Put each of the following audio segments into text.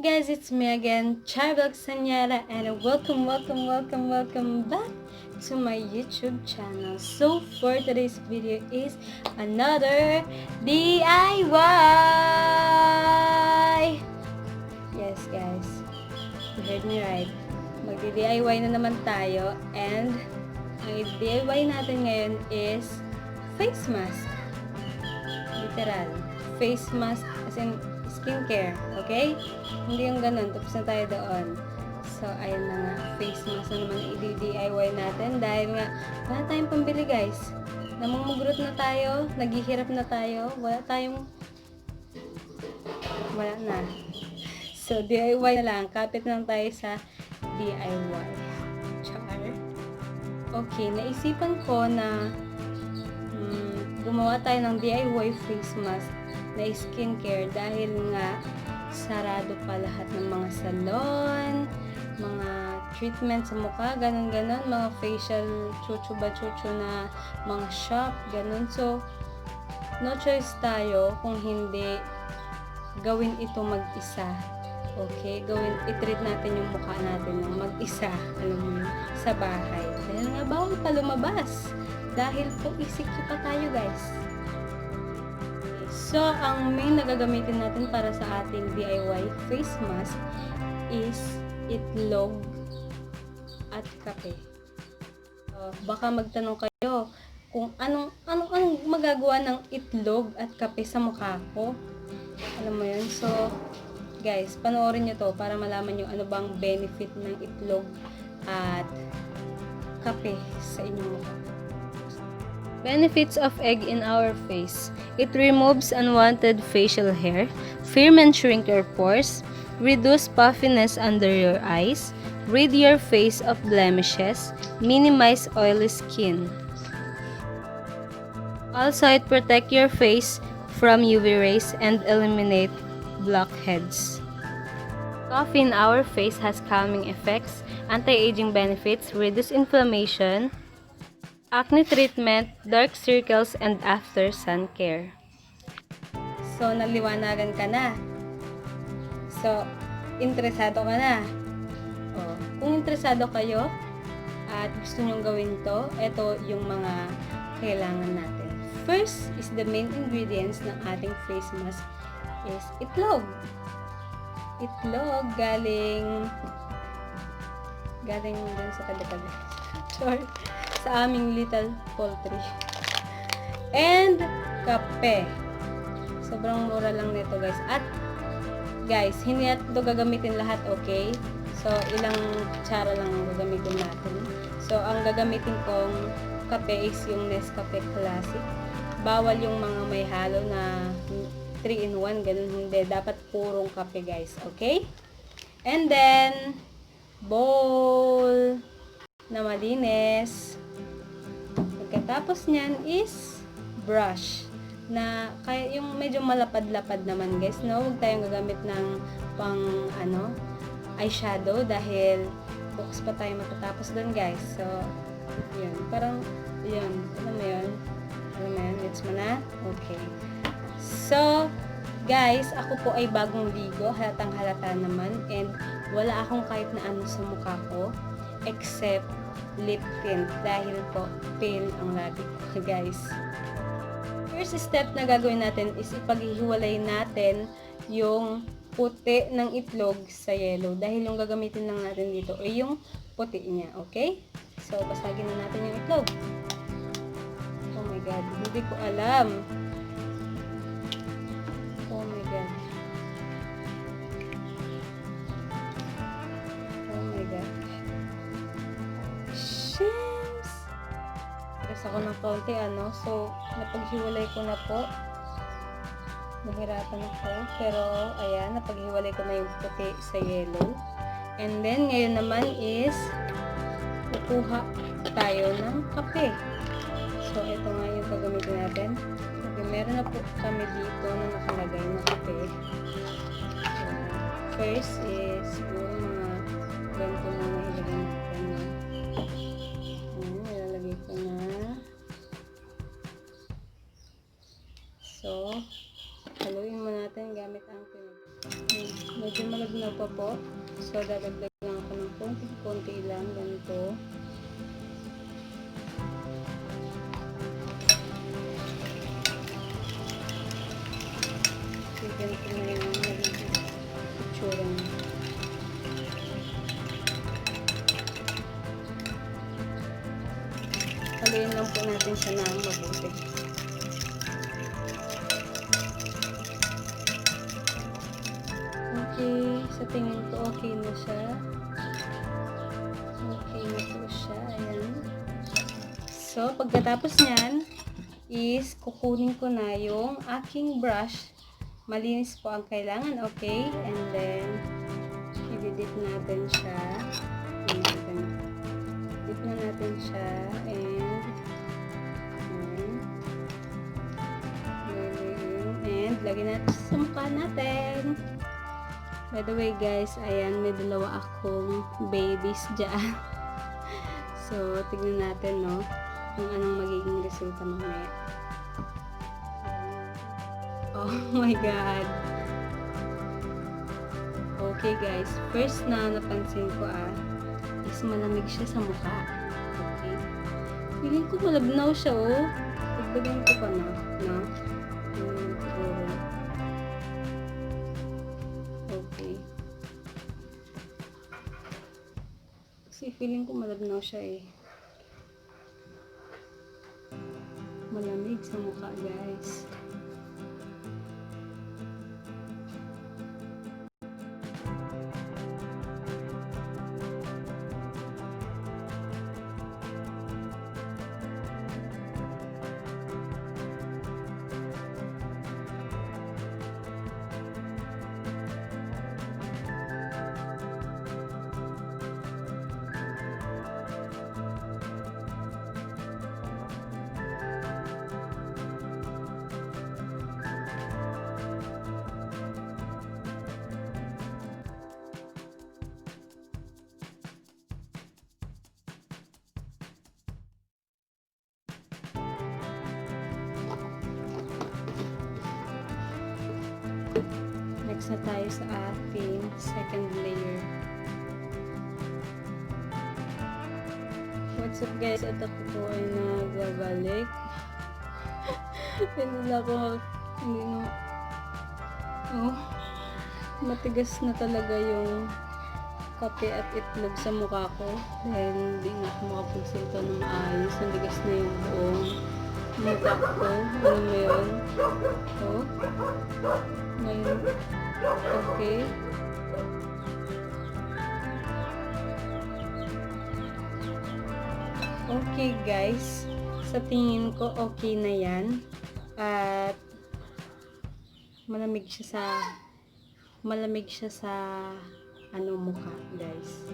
Guys, it's me again, Charibel Castañeda, and welcome back to my YouTube channel. So for today's video is another DIY! Yes guys, you heard me right. Magdi-DIY na naman tayo, and ang i-DIY natin ngayon is face mask. Literal, face mask as in skincare, okay? Hindi yung ganun, tapos na tayo doon. So, ayun na nga, face mask na naman i-DIY natin dahil nga, wala tayong pambili guys. Namumugrot na tayo, naghihirap na tayo, wala na. So, DIY na lang, kapit lang tayo sa DIY. Char. Okay, naisipan ko na gumawa tayo ng DIY face mask na skincare dahil nga sarado pa lahat ng mga salon, mga treatment sa mukha, ganun, mga facial chuchu na mga shop, ganun. So, no choice tayo kung hindi gawin ito mag-isa. Okay? I-treat natin yung mukha natin ng mag-isa, alam mo yun, sa bahay. Dahil nga bawal pa lumabas. Dahil po ECQ pa tayo guys. So, ang main na gagamitin natin para sa ating DIY face mask is itlog at kape. Baka magtanong kayo kung anong magagawa ng itlog at kape sa mukha ko. Alam mo yun? So, guys, panoorin nyo to para malaman nyo ano bang benefit ng itlog at kape sa inyong mukha. Benefits of egg in our face. It removes unwanted facial hair, firm and shrink your pores, reduce puffiness under your eyes, rid your face of blemishes, minimize oily skin. Also, it protects your face from UV rays and eliminate blackheads. Coffee in our face has calming effects, anti-aging benefits, reduce inflammation, acne treatment, dark circles, and after sun care. So, naliwanagan ka na. So, interesado ka na. Kung interesado kayo at gusto nyong gawin to, ito yung mga kailangan natin. First is the main ingredients ng ating face mask is itlog. Itlog galing dun sa tabi-tabi. Sorry. Sa aming little poultry. And kape. Sobrang mura lang nito guys. At guys, hindi natin ito gagamitin lahat, okay? So, ilang kutsara lang ang gagamitin natin. So, ang gagamitin kong kape is yung Nescafe Classic. Bawal yung mga may halo na 3-in-1, ganun hindi. Dapat purong kape guys, okay? And then, bowl na malinis. Pagkatapos niyan is brush na kaya yung medyo malapad-lapad naman guys, no? Huwag tayong gagamit ng pang eyeshadow dahil bukas pa tayo matatapos doon guys. So, yun. Parang, yun. Alam mo yun? Gets mo na? Okay. So, guys, ako po ay bagong ligo. Halatang halata naman. And wala akong kahit na ano sa mukha ko except lip tint dahil po pale ang labi ko guys. First step na gagawin natin is ipaghihiwalay natin yung puti ng itlog sa yellow dahil yung gagamitin lang natin dito ay yung puti niya, okay? So, basagin na natin yung itlog. Oh my god, hindi ko alam. Oh my god. Oh my god. Stress ako ng kaunti, so napaghiwalay ko na po, nahirapan ako, pero ayan, napaghiwalay ko na yung puti sa yellow. And then ngayon naman is kukuha tayo ng kape. So ito nga yung gagamitin natin. Okay, meron na po kami dito na nakalagay na kape. So, first is siguro mga ganito na ilagay natin. Nilalagay ko na. So, haluin mo natin gamit ang pinag. Medyo malagnaw pa po. So, dadagdagan ako ng konti-konti lang. Ganito. So, ganito na yung nagiging itsura niya. Haluin lang po natin siya na mabuti. Okay, sa tingin ko okay na siya. Okay na po siya. Ayan. So, pagkatapos nyan, is kukunin ko na yung aking brush. Malinis po ang kailangan, okay? And then, i-dip natin siya. Dip na natin siya. And lagyan natin sa mukha natin. By the way guys, ayan, may dalawa akong babies dyan. So, tignan natin, no, kung anong magiging resulta mamaya. Oh my God! Okay guys, first na napansin ko is malamig siya sa mukha. Okay? Feeling ko malabnaw siya, oh. Dagdagan ko pa na, no? Siguro. Okay. Kasi feeling ko malabnaw siya eh. Malamig sa mukha guys. Next na tayo sa ating second layer. What's up guys? At ako po ay nagbabalik. Hindi na oh, matigas na talaga yung kape at itlog sa mukha ko. Dahil hindi na ako makapagsalita ng maayos. Natigas na yung buong mukha ko. Ano mo yun? Oh. Ngayon. Okay. Okay guys. Sa tingin ko okay na yan. At malamig siya sa ano mukha guys.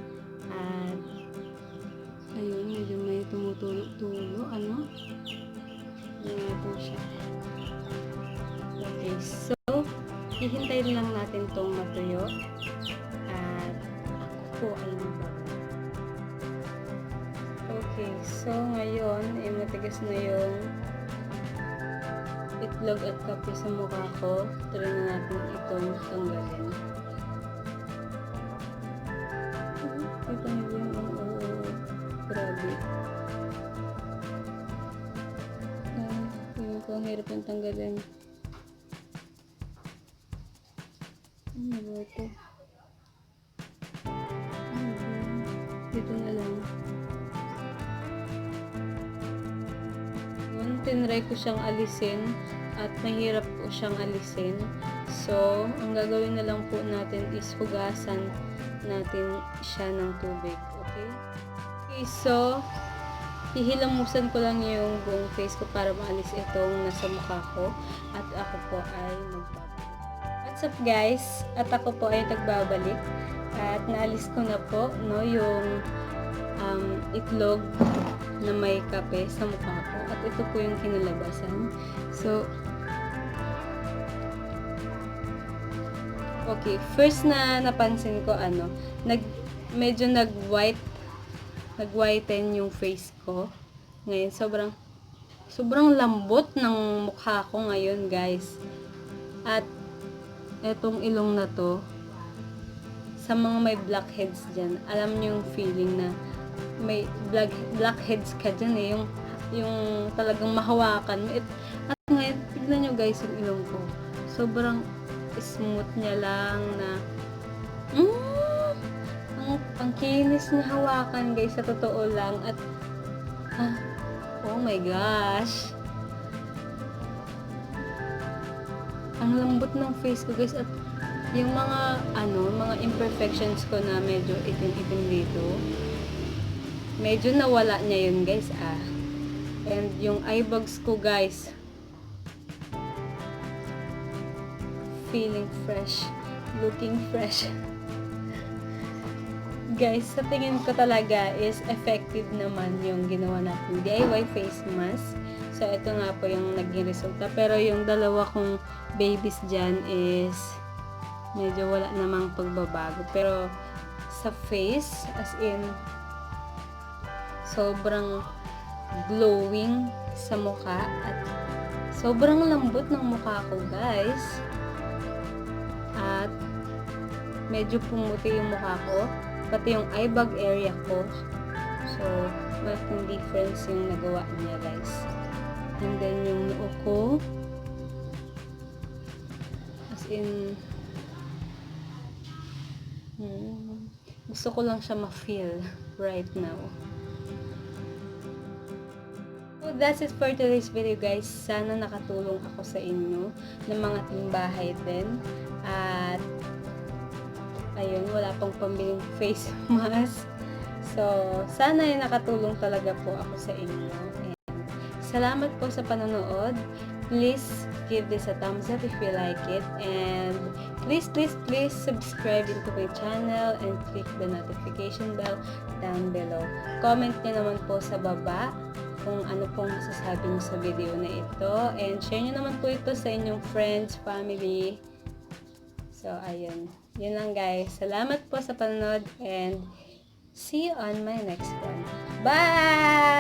At ayun, medyo may tumutulo ano. Tingnan siya. Okay, so hihintayin lang natin tong matuyo. At ako po ay magbabalik. Okay, so ngayon matigas na yung itlog at kape sa mukha ko. Try na natin itong tanggalin. Ito na yun. Oo. Grabe. Tingnan ko ang hirap yung tanggalin. Ano ba ito? Dito na lang. Tinry ko siyang alisin at nahirap ko siyang alisin. So, ang gagawin na lang po natin is hugasan natin siya ng tubig. Okay? Okay, so hihilamusan ko lang yung buong face ko para maalis itong nasa mukha ko at ako po ay magbabalik. What's up guys? At ako po ay nagbabalik at naalis ko na po no, yung itlog na may kape sa mukha ko at ito po yung kinalabasan. So, okay, first na napansin ko medyo nag-whiten yung face ko. Ngayon, sobrang lambot ng mukha ko ngayon, guys. At etong ilong na to, sa mga may blackheads dyan, alam nyo yung feeling na may blackheads ka dyan eh, yung talagang mahawakan mo. At ngayon, tignan nyo guys yung ilong ko. Sobrang smooth niya lang na ang kinis niya hawakan guys, sa totoo lang. At oh my gosh, ang lambot ng face ko guys. At yung mga imperfections ko na medyo itim-itim dito, medyo nawala niya yun guys. And yung eye bags ko guys, feeling fresh, looking fresh. Guys, sa tingin ko talaga is effective naman yung ginawa natin DIY face mask. So, ito nga po yung naging resulta. Pero yung dalawa kong babies dyan is medyo wala namang pagbabago. Pero sa face, as in, sobrang glowing sa mukha. At sobrang lambot ng mukha ko, guys. At medyo pumuti yung mukha ko. Pati yung eye bag area ko. So, malaking difference yung nagawa niya, guys. And then, yung noo ko, as in, gusto ko lang siya ma-feel right now. So, that's it for today's video, guys. Sana nakatulong ako sa inyo ng mga timbahay din. At ayun, wala pang pambiling face mask. So, sana ay nakatulong talaga po ako sa inyo. And salamat po sa panonood. Please give this a thumbs up if you like it. And please subscribe into my channel and click the notification bell down below. Comment nyo naman po sa baba kung ano pong masasabi nyo sa video na ito. And share nyo naman po ito sa inyong friends, family. So, ayun. Yun lang guys. Salamat po sa panonood and see you on my next one. Bye!